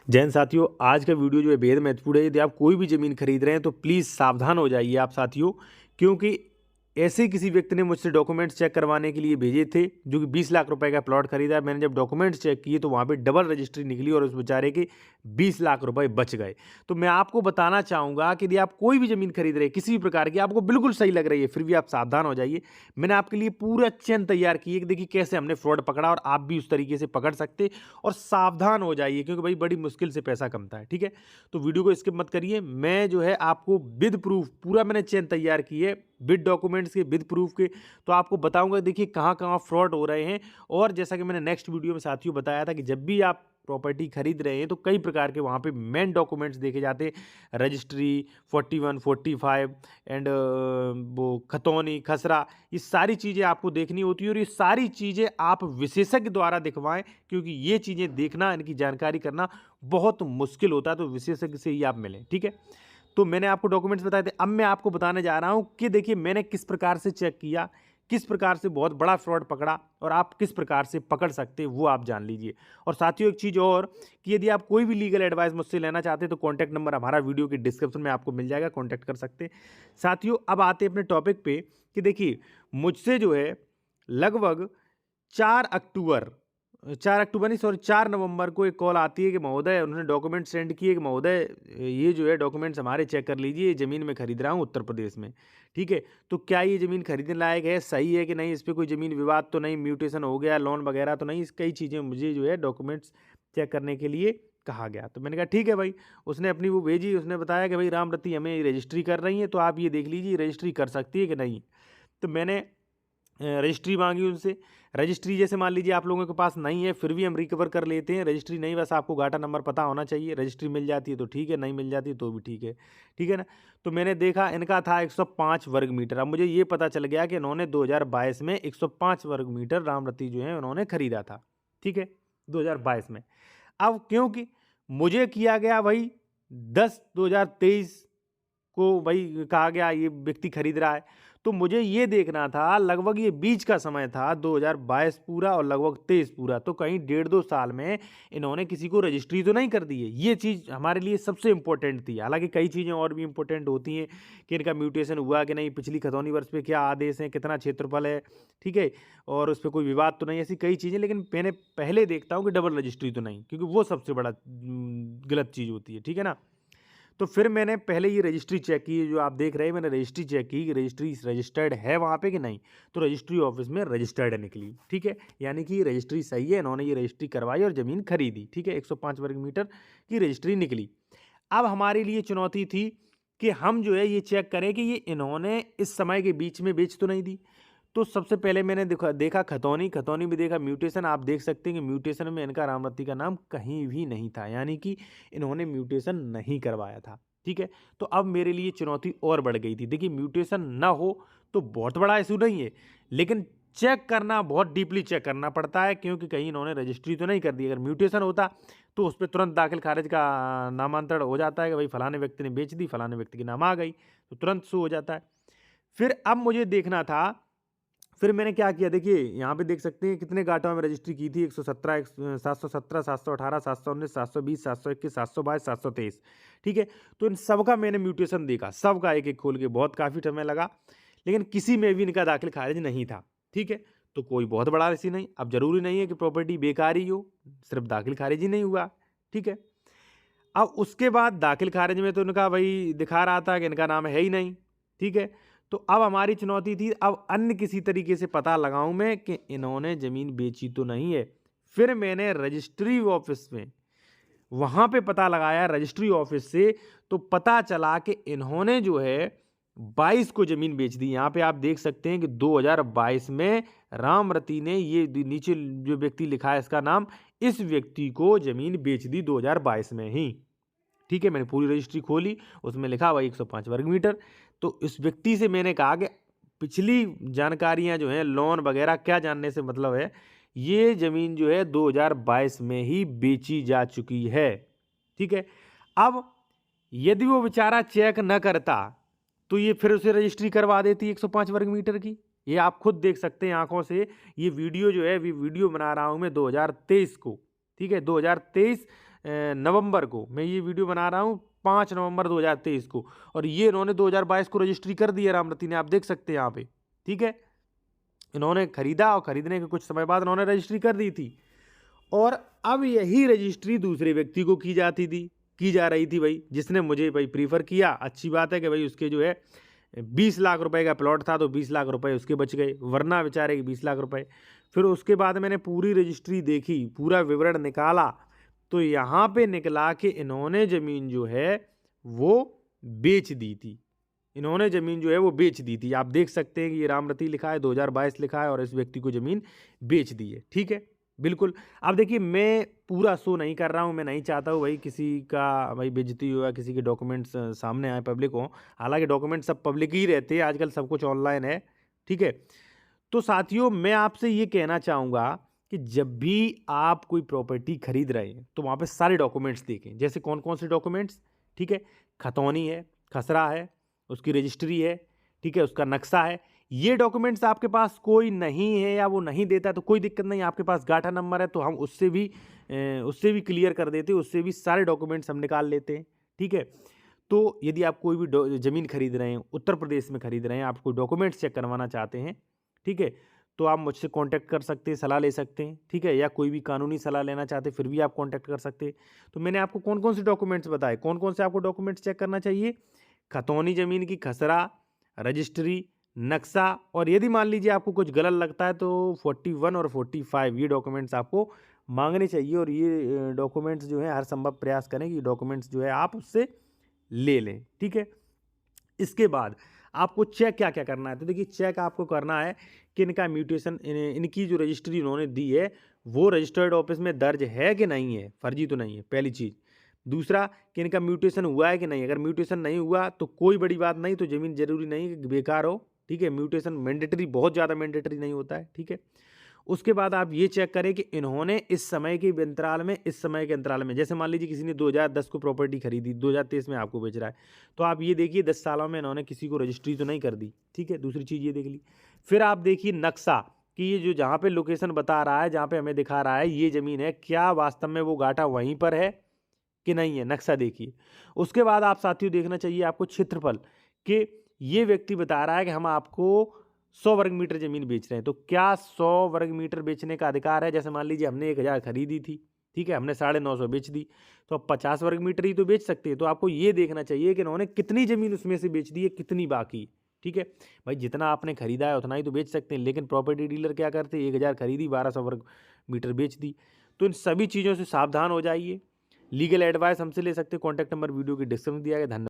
जैन साथियों, आज का वीडियो जो है बेहद महत्वपूर्ण है। यदि आप कोई भी ज़मीन खरीद रहे हैं तो प्लीज़ सावधान हो जाइए आप साथियों, क्योंकि ऐसे किसी व्यक्ति ने मुझसे डॉक्यूमेंट्स चेक करवाने के लिए भेजे थे जो कि 20 लाख रुपए का प्लॉट खरीदा। मैंने जब डॉक्यूमेंट्स चेक किए तो वहाँ पे डबल रजिस्ट्री निकली और उस बेचारे के 20 लाख रुपए बच गए। तो मैं आपको बताना चाहूँगा कि यदि आप कोई भी ज़मीन खरीद रहे हैं किसी भी प्रकार की, आपको बिल्कुल सही लग रही है, फिर भी आप सावधान हो जाइए। मैंने आपके लिए पूरा चेन तैयार की है कि देखिए कैसे हमने फ्रॉड पकड़ा और आप भी उस तरीके से पकड़ सकते और सावधान हो जाइए, क्योंकि भाई बड़ी मुश्किल से पैसा कमता है। ठीक है, तो वीडियो को स्किप मत करिए। मैं जो है आपको विद प्रूफ पूरा मैंने चेन तैयार की है, विद डॉक्यूमेंट्स के, विद प्रूफ के। तो आपको बताऊंगा देखिए कहाँ कहाँ फ्रॉड हो रहे हैं। और जैसा कि मैंने नेक्स्ट वीडियो में साथियों बताया था कि जब भी आप प्रॉपर्टी खरीद रहे हैं तो कई प्रकार के वहाँ पे मेन डॉक्यूमेंट्स देखे जाते हैं, रजिस्ट्री 41 45 एंड वो खतौनी खसरा, ये सारी चीज़ें आपको देखनी होती है और ये सारी चीज़ें आप विशेषज्ञ द्वारा दिखवाएं, क्योंकि ये चीज़ें देखना, इनकी जानकारी करना बहुत मुश्किल होता है। तो विशेषज्ञ से ही आप मिलें। ठीक है, तो मैंने आपको डॉक्यूमेंट्स बताए थे, अब मैं आपको बताने जा रहा हूं कि देखिए मैंने किस प्रकार से चेक किया, किस प्रकार से बहुत बड़ा फ्रॉड पकड़ा और आप किस प्रकार से पकड़ सकते हैं वो आप जान लीजिए। और साथियों एक चीज़ और, कि यदि आप कोई भी लीगल एडवाइस मुझसे लेना चाहते हैं तो कॉन्टैक्ट नंबर हमारा वीडियो के डिस्क्रिप्शन में आपको मिल जाएगा, कॉन्टैक्ट कर सकते हैं। साथियों अब आते हैं अपने टॉपिक पे कि देखिए मुझसे जो है लगभग 4 अक्टूबर 4 अक्टूबर नहीं, सॉरी 4 नवंबर को एक कॉल आती है कि महोदय, उन्होंने डॉक्यूमेंट सेंड किए कि महोदय ये जो है डॉक्यूमेंट्स हमारे चेक कर लीजिए, ये ज़मीन मैं खरीद रहा हूँ उत्तर प्रदेश में। ठीक है, तो क्या ये ज़मीन खरीदने लायक है, सही है कि नहीं, इस पर कोई ज़मीन विवाद तो नहीं, म्यूटेशन हो गया, लोन वगैरह तो नहीं, इस कई चीज़ें मुझे जो है डॉक्यूमेंट्स चेक करने के लिए कहा गया। तो मैंने कहा ठीक है भाई। उसने अपनी वो भेजी, उसने बताया कि भाई रामरती हमें रजिस्ट्री कर रही है, तो आप ये देख लीजिए रजिस्ट्री कर सकती है कि नहीं। तो मैंने रजिस्ट्री मांगी उनसे। रजिस्ट्री जैसे मान लीजिए आप लोगों के पास नहीं है फिर भी हम रिकवर कर लेते हैं, रजिस्ट्री नहीं, बस आपको गाटा नंबर पता होना चाहिए। रजिस्ट्री मिल जाती है तो ठीक है, नहीं मिल जाती तो भी ठीक है। ठीक है ना। तो मैंने देखा इनका था 105 वर्ग मीटर। अब मुझे ये पता चल गया कि इन्होंने 2022 में 105 वर्ग मीटर रामरती जो है उन्होंने खरीदा था। ठीक है, 2022 में। अब क्योंकि मुझे किया गया भाई 10/2023 को भाई कहा गया ये व्यक्ति खरीद रहा है, तो मुझे ये देखना था लगभग ये बीच का समय था 2022 पूरा और लगभग 23 पूरा, तो कहीं 1.5-2 साल में इन्होंने किसी को रजिस्ट्री तो नहीं कर दी है। ये चीज़ हमारे लिए सबसे इम्पोर्टेंट थी। हालांकि कई चीज़ें और भी इम्पोर्टेंट होती हैं कि इनका म्यूटेशन हुआ कि नहीं, पिछली खतौनी वर्ष पे क्या आदेश है, कितना क्षेत्रफल है, ठीक है, और उस पर कोई विवाद तो नहीं, ऐसी कई चीज़ें। लेकिन मैंने पहले देखता हूँ कि डबल रजिस्ट्री तो नहीं, क्योंकि वो सबसे बड़ा गलत चीज़ होती है। ठीक है ना। तो फिर मैंने पहले ये रजिस्ट्री चेक की, जो आप देख रहे हैं, मैंने रजिस्ट्री चेक की कि रजिस्ट्री रजिस्टर्ड है वहाँ पे कि नहीं। तो रजिस्ट्री ऑफिस में रजिस्टर्ड निकली। ठीक है, यानी कि रजिस्ट्री सही है, इन्होंने ये रजिस्ट्री करवाई और ज़मीन खरीदी। ठीक है, 105 वर्ग मीटर की रजिस्ट्री निकली। अब हमारे लिए चुनौती थी कि हम जो है ये चेक करें कि ये इन्होंने इस समय के बीच में बेच तो नहीं दी। तो सबसे पहले मैंने देखा खतौनी, खतौनी में देखा म्यूटेशन। आप देख सकते हैं कि म्यूटेशन में इनका रामरती का नाम कहीं भी नहीं था, यानी कि इन्होंने म्यूटेशन नहीं करवाया था। ठीक है, तो अब मेरे लिए चुनौती और बढ़ गई थी। देखिए म्यूटेशन ना हो तो बहुत बड़ा इशू नहीं है, लेकिन चेक करना, बहुत डीपली चेक करना पड़ता है, क्योंकि कहीं इन्होंने रजिस्ट्री तो नहीं कर दी। अगर म्यूटेशन होता तो उस पर तुरंत दाखिल खारिज का नामांतरण हो जाता है कि भाई फलाने व्यक्ति ने बेच दी, फलाने व्यक्ति के नाम आ गई, तो तुरंत शो हो जाता है। फिर अब मुझे देखना था, फिर मैंने क्या किया, देखिए यहाँ पे देख सकते हैं कितने गांठों में रजिस्ट्री की थी। 117, 717, 718, 719, 720, 721, 722, 723। ठीक है, तो इन सबका मैंने म्यूटेशन देखा, सबका एक एक खोल के, बहुत काफ़ी समय लगा, लेकिन किसी में भी इनका दाखिल खारिज नहीं था। ठीक है, तो कोई बहुत बड़ा ऐसी नहीं। अब जरूरी नहीं है कि प्रॉपर्टी बेकार ही हो, सिर्फ दाखिल खारिज ही नहीं हुआ। ठीक है, अब उसके बाद दाखिल खारिज में तो इनका भाई दिखा रहा था कि इनका नाम है ही नहीं। ठीक है, तो अब हमारी चुनौती थी, अब अन्य किसी तरीके से पता लगाऊं मैं कि इन्होंने ज़मीन बेची तो नहीं है। फिर मैंने रजिस्ट्री ऑफिस में वहाँ पे पता लगाया, रजिस्ट्री ऑफिस से, तो पता चला कि इन्होंने जो है 22 को ज़मीन बेच दी। यहाँ पे आप देख सकते हैं कि 2022 में रामरती ने, ये नीचे जो व्यक्ति लिखा है इसका नाम, इस व्यक्ति को ज़मीन बेच दी 2022 में ही। ठीक है, मैंने पूरी रजिस्ट्री खोली, उसमें लिखा हुआ 105 वर्ग मीटर। तो इस व्यक्ति से मैंने कहा कि पिछली जानकारियां जो हैं, लोन वगैरह क्या जानने से मतलब है, ये ज़मीन जो है 2022 में ही बेची जा चुकी है। ठीक है, अब यदि वो बेचारा चेक न करता तो ये फिर उसे रजिस्ट्री करवा देती 105 वर्ग मीटर की। ये आप खुद देख सकते हैं आंखों से। ये वीडियो जो है, वीडियो बना रहा हूं मैं 2023 को। ठीक है, 2023 नवंबर को, मैं ये वीडियो बना रहा हूँ 5 नवंबर 2023 को, और ये इन्होंने 2022 को रजिस्ट्री कर दी है रामरती ने, आप देख सकते हैं यहाँ पे। ठीक है, इन्होंने खरीदा और खरीदने के कुछ समय बाद इन्होंने रजिस्ट्री कर दी थी, और अब यही रजिस्ट्री दूसरे व्यक्ति को की जा रही थी भाई, जिसने मुझे भाई प्रीफर किया। अच्छी बात है कि भाई उसके जो है 20 लाख रुपए का प्लॉट था, तो 20 लाख रुपए उसके बच गए, वरना बेचारे के 20 लाख रुपए। फिर उसके बाद मैंने पूरी रजिस्ट्री देखी, पूरा विवरण निकाला, तो यहाँ पे निकला कि इन्होंने ज़मीन जो है वो बेच दी थी। इन्होंने ज़मीन जो है वो बेच दी थी। आप देख सकते हैं कि ये रामरती लिखा है, 2022 लिखा है, और इस व्यक्ति को ज़मीन बेच दी है। ठीक है, बिल्कुल। अब देखिए, मैं पूरा शो नहीं कर रहा हूँ, मैं नहीं चाहता हूँ भाई किसी का भाई बेइज्जती हो या किसी के डॉक्यूमेंट्स सामने आए, पब्लिक हो। हालांकि डॉक्यूमेंट सब पब्लिक ही रहते हैं, आजकल सब कुछ ऑनलाइन है। ठीक है, तो साथियों मैं आपसे ये कहना चाहूँगा कि जब भी आप कोई प्रॉपर्टी खरीद रहे हैं तो वहाँ पे सारे डॉक्यूमेंट्स देखें। जैसे कौन कौन से डॉक्यूमेंट्स? ठीक है, खतौनी है, खसरा है, उसकी रजिस्ट्री है, ठीक है, उसका नक्शा है। ये डॉक्यूमेंट्स आपके पास कोई नहीं है या वो नहीं देता तो कोई दिक्कत नहीं, आपके पास गाठा नंबर है तो हम उससे भी क्लियर कर देते हैं, उससे भी सारे डॉक्यूमेंट्स हम निकाल लेते हैं। ठीक है, तो यदि आप कोई भी ज़मीन खरीद रहे हैं, उत्तर प्रदेश में खरीद रहे हैं, आप कोई डॉक्यूमेंट्स चेक करवाना चाहते हैं, ठीक है, तो आप मुझसे कांटेक्ट कर सकते हैं, सलाह ले सकते हैं। ठीक है, या कोई भी कानूनी सलाह लेना चाहते हैं फिर भी आप कांटेक्ट कर सकते हैं। तो मैंने आपको कौन कौन से डॉक्यूमेंट्स बताए, कौन कौन से आपको डॉक्यूमेंट्स चेक करना चाहिए? खतौनी ज़मीन की, खसरा, रजिस्ट्री, नक्शा, और यदि मान लीजिए आपको कुछ गलत लगता है तो 41 और 45 ये डॉक्यूमेंट्स आपको मांगने चाहिए, और ये डॉक्यूमेंट्स जो है हर संभव प्रयास करें कि डॉक्यूमेंट्स जो है आप उससे ले लें। ठीक है, इसके बाद आपको चेक क्या क्या करना है? तो देखिए, चेक आपको करना है कि इनका म्यूटेशन, इनकी जो रजिस्ट्री इन्होंने दी है वो रजिस्टर्ड ऑफिस में दर्ज है कि नहीं है, फर्जी तो नहीं है, पहली चीज़। दूसरा कि इनका म्यूटेशन हुआ है कि नहीं। अगर म्यूटेशन नहीं हुआ तो कोई बड़ी बात नहीं, तो ज़मीन ज़रूरी नहीं कि बेकार हो। ठीक है, म्यूटेशन मैंडेटरी, बहुत ज़्यादा मैंडेटरी नहीं होता है। ठीक है, उसके बाद आप ये चेक करें कि इन्होंने इस समय के अंतराल में, इस समय के अंतराल में, जैसे मान लीजिए किसी ने 2010 को प्रॉपर्टी खरीदी, 2023 में आपको बेच रहा है, तो आप ये देखिए 10 सालों में इन्होंने किसी को रजिस्ट्री तो नहीं कर दी। ठीक है, दूसरी चीज़ ये देख ली। फिर आप देखिए नक्शा, कि ये जो जहाँ पे लोकेशन बता रहा है, जहाँ पे हमें दिखा रहा है ये ज़मीन है, क्या वास्तव में वो गाटा वहीं पर है कि नहीं है, नक्शा देखिए। उसके बाद आप साथियों देखना चाहिए आपको क्षेत्रफल, कि ये व्यक्ति बता रहा है कि हम आपको 100 वर्ग मीटर ज़मीन बेच रहे हैं, तो क्या 100 वर्ग मीटर बेचने का अधिकार है? जैसे मान लीजिए हमने 1000 खरीदी थी, ठीक है, हमने 950 बेच दी, तो अब 50 वर्ग मीटर ही तो बेच सकते हैं। तो आपको ये देखना चाहिए कि इन्होंने कितनी ज़मीन उसमें से बेच दी है, कितनी बाकी। ठीक है भाई, जितना आपने खरीदा है उतना ही तो बेच सकते हैं, लेकिन प्रॉपर्टी डीलर क्या करते हैं, 1000 खरीदी, 1200 वर्ग मीटर बेच दी। तो इन सभी चीज़ों से सावधान हो जाइए। लीगल एडवाइस हमसे ले सकते हैं, कॉन्टैक्ट नंबर वीडियो की डिस्क्रिप्शन में दिया गया। धन्यवाद।